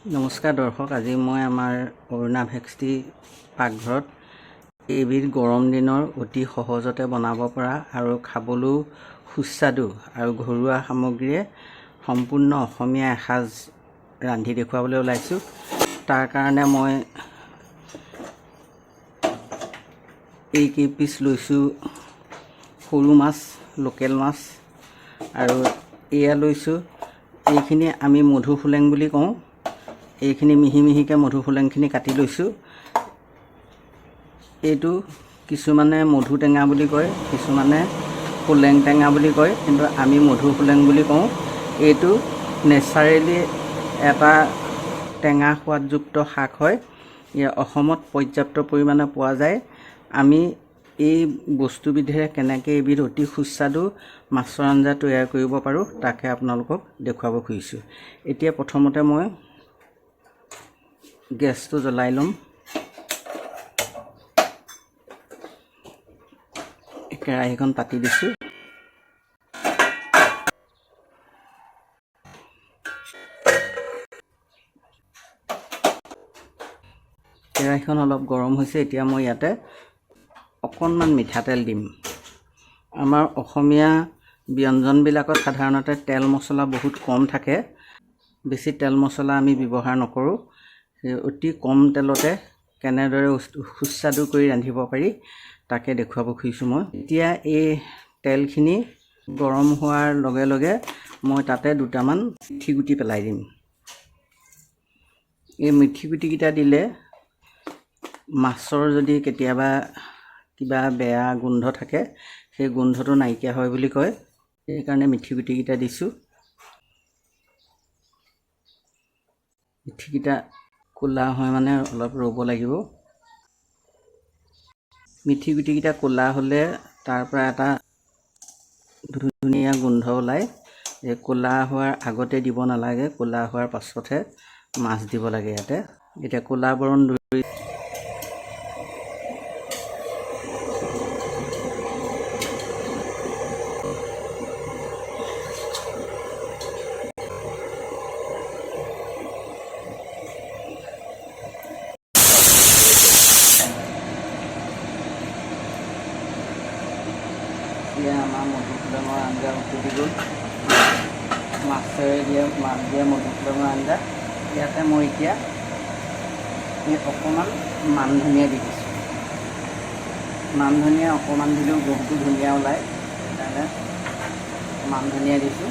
নমস্কাৰ দৰ্শক, আজি মই আমাৰ অৰুণাভেক্সটি পাকঘৰত এবিধ গৰম দিনৰ অতি সহজতে বনাব পৰা আৰু খাবলৈও সুস্বাদু আৰু ঘৰুৱা সামগ্ৰীয়ে সম্পূৰ্ণ অসমীয়া এসাঁজ ৰান্ধি দেখুৱাবলৈ ওলাইছোঁ। তাৰ কাৰণে মই এইকেইপিচ লৈছোঁ সৰু মাছ, লোকেল মাছ, আৰু এয়া লৈছোঁ, এইখিনি আমি মধুসোলেং বুলি কওঁ। এইখিনি মিহি মিহিকৈ মধুসোলেংখিনি কাটি লৈছোঁ। এইটো কিছুমানে মধু টেঙা বুলি কয়, কিছুমানে সোলেং টেঙা বুলি কয়, কিন্তু আমি মধুসোলেং বুলি কওঁ। এইটো নেচাৰেলি এটা টেঙা সোৱাদযুক্ত শাক হয়। অসমত পৰ্যাপ্ত পৰিমাণে পোৱা যায়। আমি এই বস্তুবিধেৰে কেনেকৈ এবিধ অতি সুস্বাদু মাছৰ আঞ্জা তৈয়াৰ কৰিব পাৰোঁ তাকে আপোনালোকক দেখুৱাব খুজিছোঁ। এতিয়া প্ৰথমতে মই গেছটো জ্বলাই ল'ম। কেৰাহীখন পাতি দিছোঁ। কেৰাহীখন অলপ গৰম হৈছে। এতিয়া মই ইয়াতে অকণমান মিঠাতেল দিম। আমাৰ অসমীয়া ব্যঞ্জনবিলাকত সাধাৰণতে তেল মছলা বহুত কম থাকে। বেছি তেল মছলা আমি ব্যৱহাৰ নকৰোঁ। অতি কম তেলতে কেনেদৰে সুস্বাদু কৰি ৰান্ধিব পাৰি তাকে দেখুৱাব খুজিছোঁ মই। এতিয়া এই তেলখিনি গৰম হোৱাৰ লগে লগে মই তাতে দুটামান মিঠি গুটি পেলাই দিম। এই মিঠি গুটিকেইটা দিলে মাছৰ যদি কেতিয়াবা কিবা বেয়া গোন্ধ থাকে, সেই গোন্ধটো নাইকিয়া হয় বুলি কয়। সেইকাৰণে মিঠি গুটিকেইটা দিছোঁ। মিঠিকেইটা ক'লা হয় মানে অলপ ৰ'ব লাগিব। মিঠি গুটিকেইটা ক'লা হ'লে তাৰ পৰা এটা ধুনীয়া গোন্ধ ওলায়। এই ক'লা হোৱাৰ আগতে দিব নালাগে, ক'লা হোৱাৰ পাছতহে মাছ দিব লাগে ইয়াতে। এতিয়া ক'লা বৰণ ধৰি এতিয়া আমাৰ মধুসোলেঙৰ আঞ্জা উতলি গ'ল। মাছেৰে মাছ দিয়া মধুসোলেঙৰ আঞ্জা। ইয়াতে মই এতিয়া অকণমান মান ধনিয়া দি দিছোঁ। মান ধনিয়া অকণমান দিলেও বহুতো ধুনীয়া ওলায়, সেইকাৰণে মান ধনিয়া দিছোঁ।